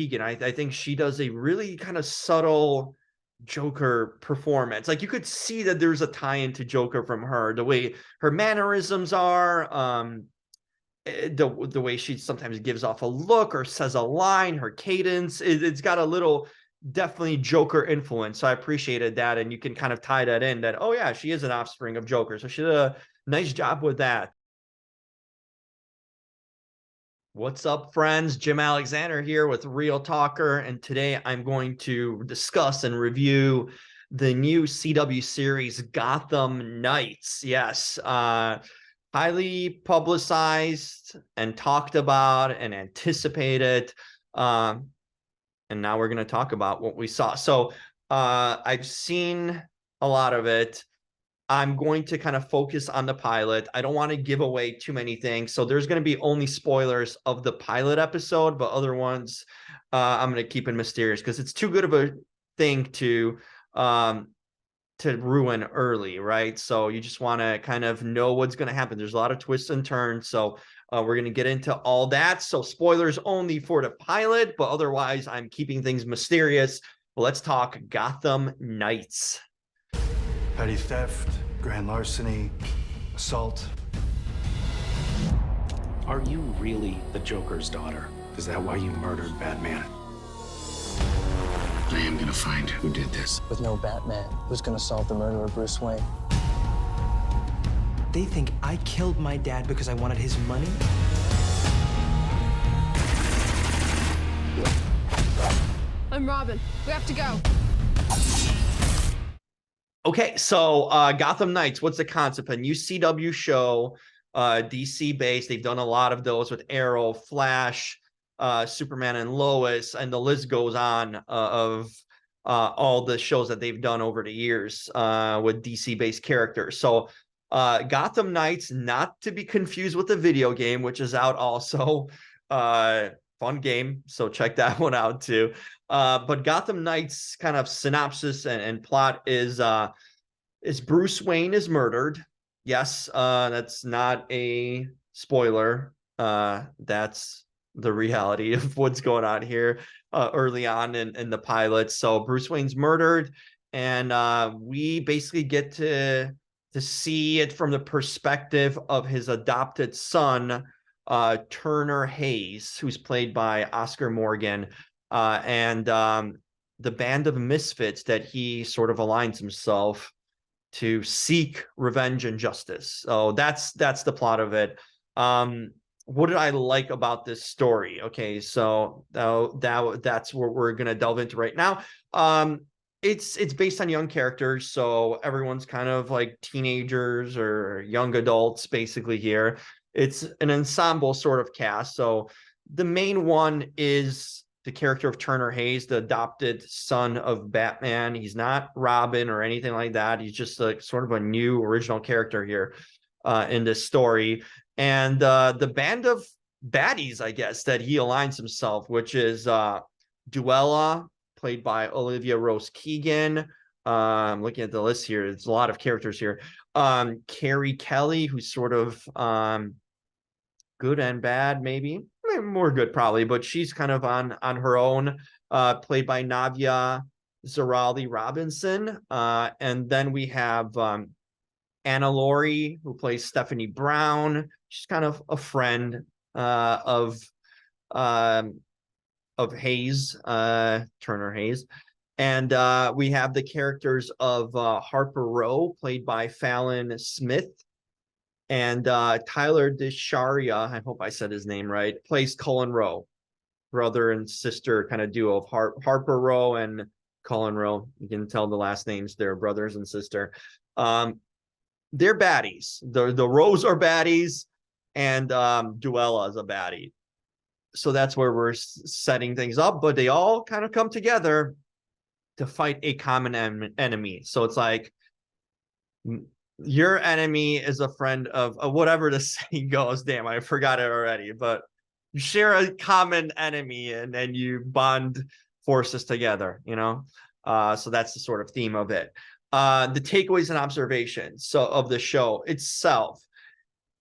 Egan. I think she does a really kind of subtle Joker performance. Like you could see that there's a tie into Joker from her, the way her mannerisms are, the way she sometimes gives off a look or says a line, her cadence, it's got a little definitely Joker influence. So I appreciated that, and you can kind of tie that in that, oh yeah, she is an offspring of Joker. So she did a nice job with that. What's up, friends? Jim Alexander here with Real Talker, and today I'm going to discuss and review the new CW series Gotham Knights. Yes, highly publicized and talked about and anticipated. And now we're going to talk about what we saw. So I've seen a lot of it. I'm going to kind of focus on the pilot. I don't want to give away too many things. So there's going to be only spoilers of the pilot episode, but other ones I'm going to keep it mysterious because it's too good of a thing um, to ruin early, right? So you just want to kind of know what's going to happen. There's a lot of twists and turns. So we're going to get into all that. So spoilers only for the pilot, but otherwise I'm keeping things mysterious. But let's talk Gotham Knights. Petty theft, grand larceny, assault. Are you really the Joker's daughter? Is that why you murdered Batman? I am gonna find who did this. With no Batman, who's gonna solve the murder of Bruce Wayne? They think I killed my dad because I wanted his money? I'm Robin. We have to go. Okay, so Gotham Knights, what's the concept? A new CW show, DC based. They've done a lot of those with Arrow, Flash, Superman and Lois, and the list goes on of all the shows that they've done over the years with DC based characters. So Gotham Knights, not to be confused with the video game, which is out also. Fun game, so check that one out too. But Gotham Knights kind of synopsis and plot is Bruce Wayne is murdered. Yes, that's not a spoiler. That's the reality of what's going on here early on in the pilot. So Bruce Wayne's murdered, and we basically get to see it from the perspective of his adopted son, Turner Hayes, who's played by Oscar Morgan, and the band of misfits that he sort of aligns himself to seek revenge and justice. So that's the plot of it. What did I like about this story? Okay, so that's what we're gonna delve into right now. It's based on young characters, so everyone's kind of like teenagers or young adults basically here. It's an ensemble sort of cast. So the main one is the character of Turner Hayes, the adopted son of Batman. He's not Robin or anything like that. He's just a sort of a new original character here in this story. And the band of baddies, I guess, that he aligns himself, which is Duella, played by Olivia Rose Keegan. I'm looking at the list here. There's a lot of characters here. Carrie Kelly, who's sort of good and bad, maybe more good probably, but she's kind of on her own, played by Navia Zarali Robinson. And then we have Anna Laurie, who plays Stephanie Brown. She's kind of a friend of Hayes, Turner Hayes. And we have the characters of Harper Row, played by Fallon Smith, and Tyler DeSharia, I hope I said his name right, plays Cullen Rowe, brother and sister kind of duo of Harper Row and Cullen Rowe. You can tell the last names, they're brothers and sister. They're baddies. The Rows are baddies, and Duella is a baddie. So that's where we're setting things up, but they all kind of come together to fight a common enemy. So it's like your enemy is a friend of whatever the saying goes. Damn, I forgot it already. But you share a common enemy, and then you bond forces together, you know? So that's the sort of theme of it. The takeaways and observations of the show itself.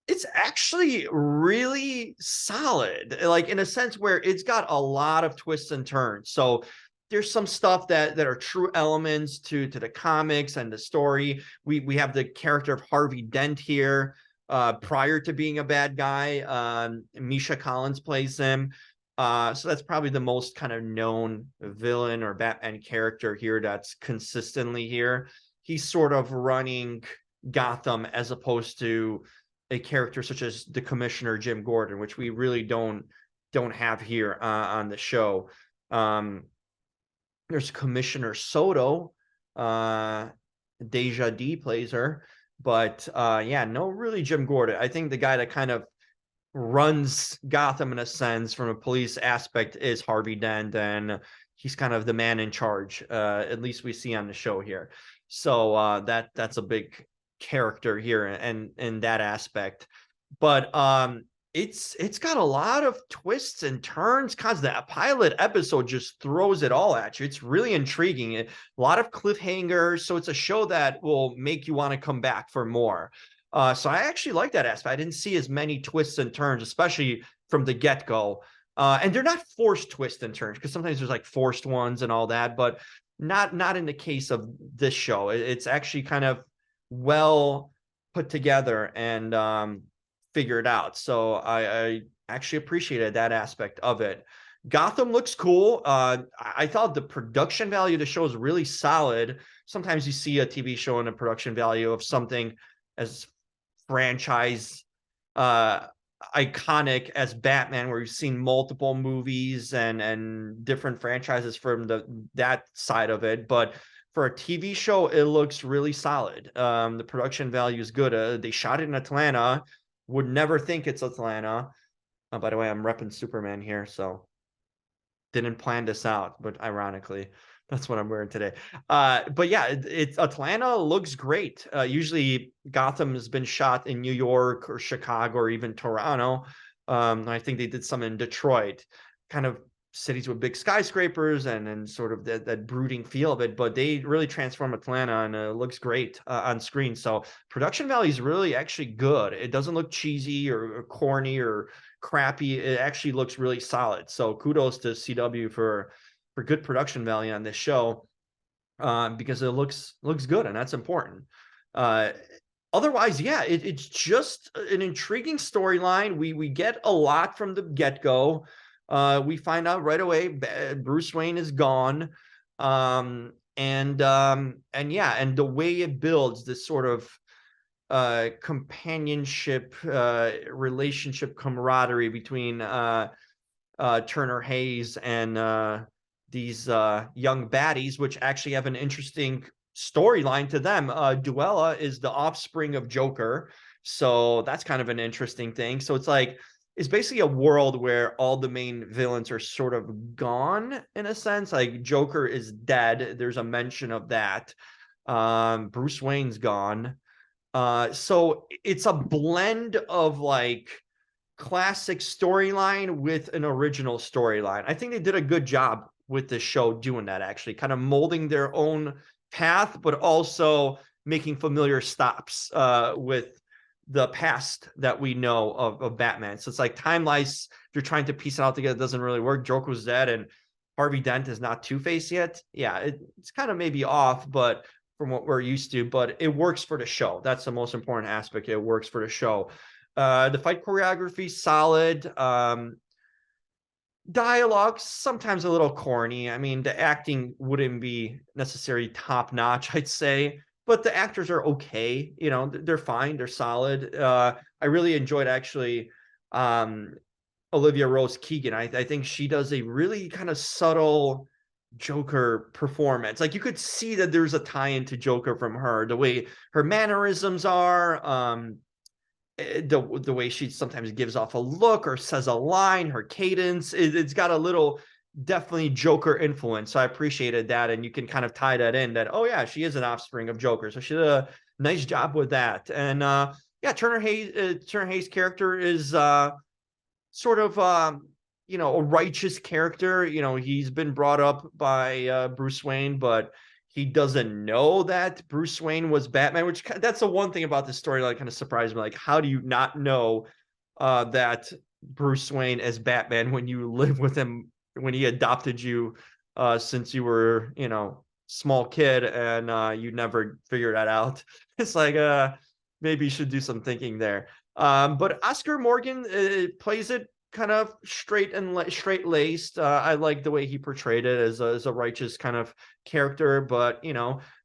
It's actually really solid, like in a sense where it's got a lot of twists and turns. So there's some stuff that are true elements to the comics and the story. We have the character of Harvey Dent here, prior to being a bad guy. Misha Collins plays him. So that's probably the most kind of known villain or Batman character here that's consistently here. He's sort of running Gotham as opposed to a character such as the Commissioner Jim Gordon, which we really don't have here on the show. There's Commissioner Soto, Deja D plays her, but yeah, no, really Jim Gordon. I think the guy that kind of runs Gotham in a sense from a police aspect is Harvey Dent, and he's kind of the man in charge. At least we see on the show here. So that's a big character here and in that aspect. But it's got a lot of twists and turns because that pilot episode just throws it all at you. It's really intriguing. A lot of cliffhangers. So it's a show that will make you want to come back for more. So I actually like that aspect. I didn't see as many twists and turns, especially from the get-go. And they're not forced twists and turns, because sometimes there's like forced ones and all that, but not in the case of this show. It's actually kind of well put together and figured out. So I actually appreciated that aspect of it. Gotham looks cool. I thought the production value of the show is really solid. Sometimes you see a TV show and a production value of something as franchise iconic as Batman, where you've seen multiple movies and different franchises from that side of it. But for a TV show, it looks really solid. The production value is good. They shot it in Atlanta. Would never think it's Atlanta. By the way, I'm repping Superman here, so didn't plan this out, but ironically, that's what I'm wearing today. But yeah, it's Atlanta looks great. Usually Gotham has been shot in New York or Chicago or even Toronto. I think they did some in Detroit, kind of cities with big skyscrapers and sort of that brooding feel of it. But they really transform Atlanta, and it looks great on screen. So production value is really actually good. It doesn't look cheesy or corny or crappy. It actually looks really solid. So kudos to CW for good production value on this show, because it looks good, and that's important. Otherwise, yeah, it's just an intriguing storyline. We get a lot from the get-go. We find out right away Bruce Wayne is gone, and yeah, and the way it builds this sort of companionship, relationship, camaraderie between Turner Hayes and these young baddies, which actually have an interesting storyline to them. Duella is the offspring of Joker, so that's kind of an interesting thing. So it's basically a world where all the main villains are sort of gone in a sense. Like Joker is dead. There's a mention of that. Bruce Wayne's gone. So it's a blend of like classic storyline with an original storyline. I think they did a good job with the show doing that, actually kind of molding their own path, but also making familiar stops with the past that we know of Batman. So it's like time-wise, if you're trying to piece it all together, it doesn't really work. Joker was dead and Harvey Dent is not Two-Face yet. Yeah, it's kind of maybe off, but from what we're used to, but it works for the show. That's the most important aspect. It works for the show. The fight choreography, solid. Dialogue, sometimes a little corny. I mean, the acting wouldn't be necessarily top notch, I'd say, but the actors are okay. You know, they're fine. They're solid. I really enjoyed actually Olivia Rose Keegan. I think she does a really kind of subtle Joker performance. Like you could see that there's a tie into Joker from her, the way her mannerisms are, the way she sometimes gives off a look or says a line, her cadence, it's got a little definitely Joker influence. So I appreciated that. And you can kind of tie that in that, oh yeah, she is an offspring of Joker. So she did a nice job with that. And yeah, Turner Hayes' character is sort of a righteous character. He's been brought up by Bruce Wayne, but he doesn't know that Bruce Wayne was Batman, which that's the one thing about this story that kind of surprised me. Like, how do you not know that Bruce Wayne is Batman when you live with him, when he adopted you since you were, small kid, and you never figured that out? It's like, maybe you should do some thinking there. But Oscar Morgan plays it kind of straight and straight laced. I like the way he portrayed it as a righteous kind of character, but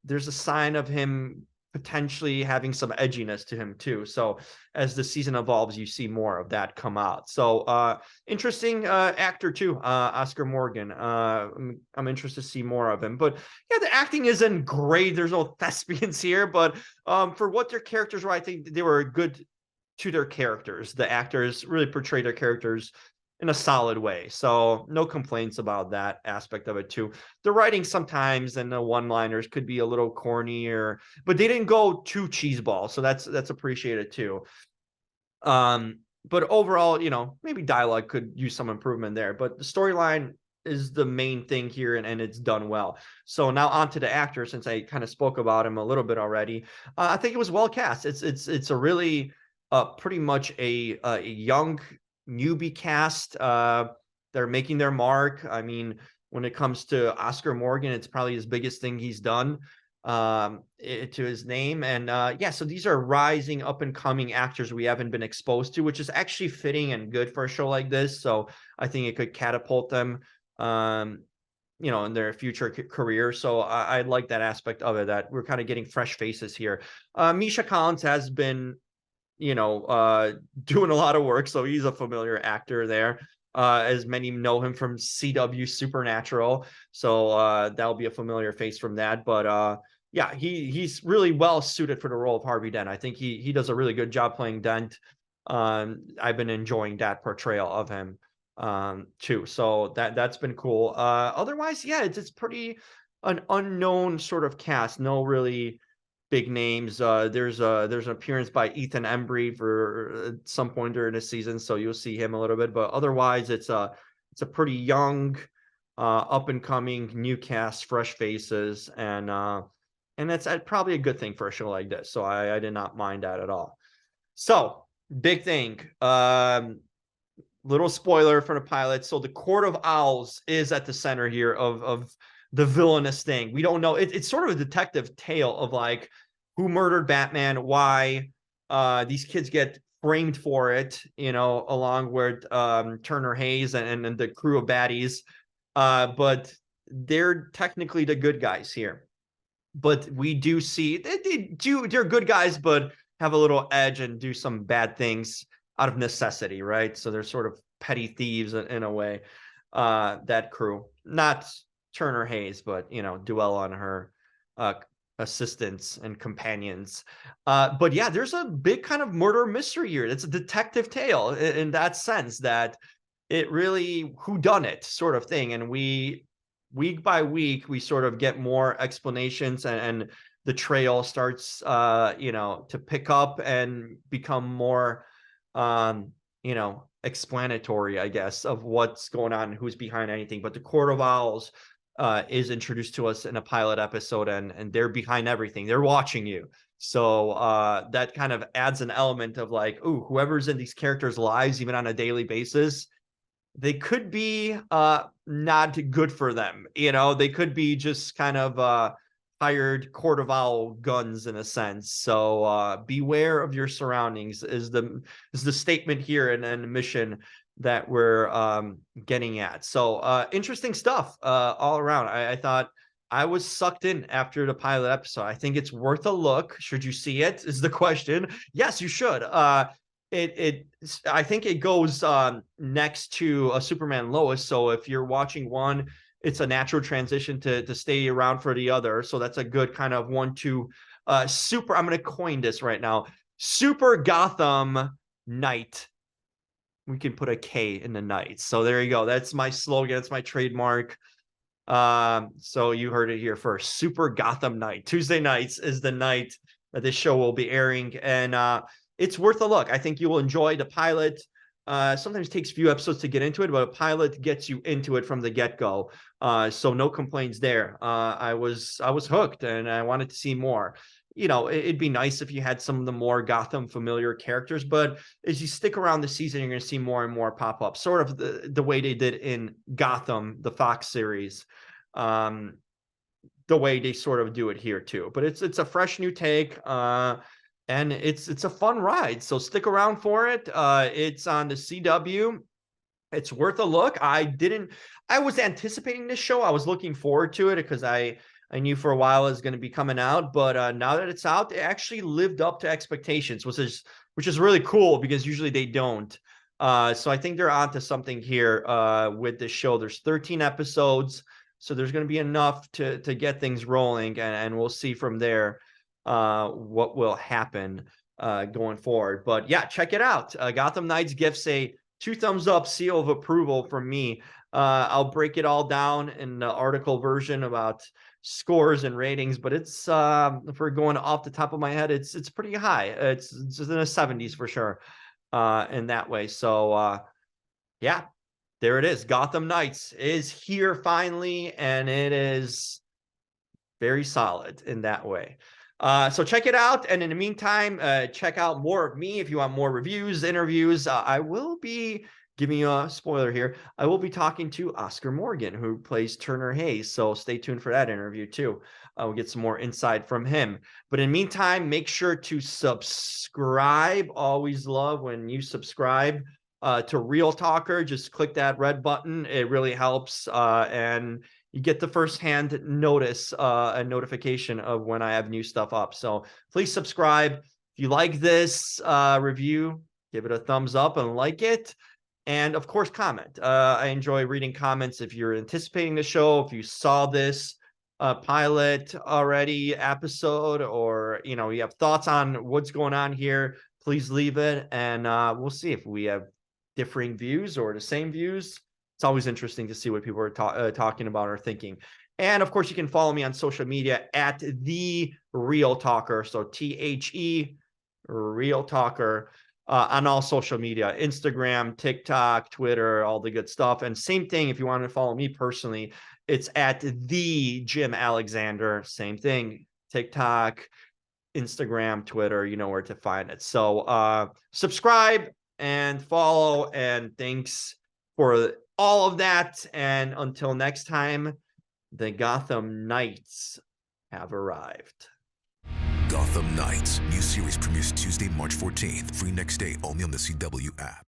there's a sign of him potentially having some edginess to him too. So as the season evolves, you see more of that come out. So interesting actor too, Oscar Morgan. I'm interested to see more of him. But yeah, the acting isn't great. There's no thespians here, but for what their characters were, I think they were good to their characters. The actors really portray their characters in a solid way. So no complaints about that aspect of it too. The writing sometimes and the one-liners could be a little corny, but they didn't go too cheeseball. So that's appreciated too. But overall, maybe dialogue could use some improvement there, but the storyline is the main thing here, and it's done well. So now on to the actor, since I kind of spoke about him a little bit already. I think it was well cast. It's a really pretty much a young newbie cast. They're making their mark. I mean, when it comes to Oscar Morgan, it's probably his biggest thing he's done to his name. And yeah, so these are rising up and coming actors we haven't been exposed to, which is actually fitting and good for a show like this. So I think it could catapult them in their future career. So I like that aspect of it, that we're kind of getting fresh faces here. Misha Collins has been doing a lot of work, so he's a familiar actor there, as many know him from CW Supernatural. So that'll be a familiar face from that. But yeah, he's really well suited for the role of Harvey Dent. I think he does a really good job playing Dent. I've been enjoying that portrayal of him too. So that's been cool. Otherwise, yeah, it's pretty an unknown sort of cast. No really big names. There's an appearance by Ethan Embry for some point during the season, so you'll see him a little bit. But otherwise, it's a pretty young, up and coming new cast, fresh faces, and that's probably a good thing for a show like this. So I did not mind that at all. So big thing. Little spoiler for the pilot. So the Court of Owls is at the center here of the villainous thing. We don't know. It's sort of a detective tale of like who murdered Batman, why these kids get framed for it, along with Turner Hayes and the crew of baddies. But they're technically the good guys here. But we do see they're good guys, but have a little edge and do some bad things out of necessity, right? So they're sort of petty thieves in a way. That crew, not Turner Hayes, but Duell on her assistants and companions. But yeah, there's a big kind of murder mystery here. It's a detective tale in that sense, that it really whodunit sort of thing. And we, week by week, we sort of get more explanations, and the trail starts to pick up and become more explanatory, I guess, of what's going on and who's behind anything. But the Court of Owls is introduced to us in a pilot episode, and they're behind everything. They're watching you. So that kind of adds an element of like, ooh, whoever's in these characters' lives, even on a daily basis, they could be not good for them. They could be just kind of hired Court of Owl guns in a sense. So beware of your surroundings is the statement here, and mission that we're getting at. So interesting stuff all around. I thought I was sucked in after the pilot episode. I think it's worth a look. Should you see it is the question. Yes, you should. I think it goes next to a Superman Lois. So if you're watching one, it's a natural transition to stay around for the other. So that's a good kind of 1-2 super. I'm going to coin this right now. Super Gotham Knight. We can put a K in the night. So there you go. That's my slogan. It's my trademark. So you heard it here first. Super Gotham Knight. Tuesday nights is the night that this show will be airing, and it's worth a look. I think you will enjoy the pilot. Sometimes takes a few episodes to get into it, but a pilot gets you into it from the get-go. So no complaints there. I was hooked and I wanted to see more. You know, it'd be nice if you had some of the more Gotham familiar characters, but as you stick around the season, you're going to see more and more pop up, sort of the way they did in Gotham, the Fox series. The way they sort of do it here too. But it's a fresh new take. And it's a fun ride. So stick around for it. It's on the CW. It's worth a look. I was anticipating this show. I was looking forward to it because I knew for a while it was going to be coming out, but now that it's out, it actually lived up to expectations, which is really cool because usually they don't. So I think they're onto something here with this show. There's 13 episodes, so there's going to be enough to get things rolling, and we'll see from there what will happen going forward. But yeah, check it out. Gotham Knights gets a 2 thumbs up seal of approval from me. I'll break it all down in the article version about scores and ratings, but it's if we're going off the top of my head, it's pretty high. It's in the 70s for sure in that way. So yeah, there it is. Gotham Knights is here finally, and it is very solid in that way. So check it out. And in the meantime, check out more of me if you want more reviews, interviews. I will be giving you a spoiler here. I will be talking to Oscar Morgan, who plays Turner Hayes. So stay tuned for that interview too. We'll get some more insight from him. But in the meantime, make sure to subscribe. Always love when you subscribe to Real Talker. Just click that red button. It really helps. And you get the firsthand notice, a notification of when I have new stuff up. So please subscribe. If you like this review, give it a thumbs up and like it. And of course, comment. I enjoy reading comments. If you're anticipating the show, if you saw this pilot already episode, or you have thoughts on what's going on here, please leave it. And we'll see if we have differing views or the same views. It's always interesting to see what people are talking about or thinking. And of course, you can follow me on social media at The Real Talker. So THE Real Talker on all social media, Instagram, TikTok, Twitter, all the good stuff. And same thing, if you want to follow me personally, it's at The Jim Alexander. Same thing, TikTok, Instagram, Twitter, you know where to find it. So subscribe and follow, and thanks for all of that. And until next time, the Gotham Knights have arrived. Gotham Knights. New series premieres Tuesday, March 14th. Free next day only on the CW app.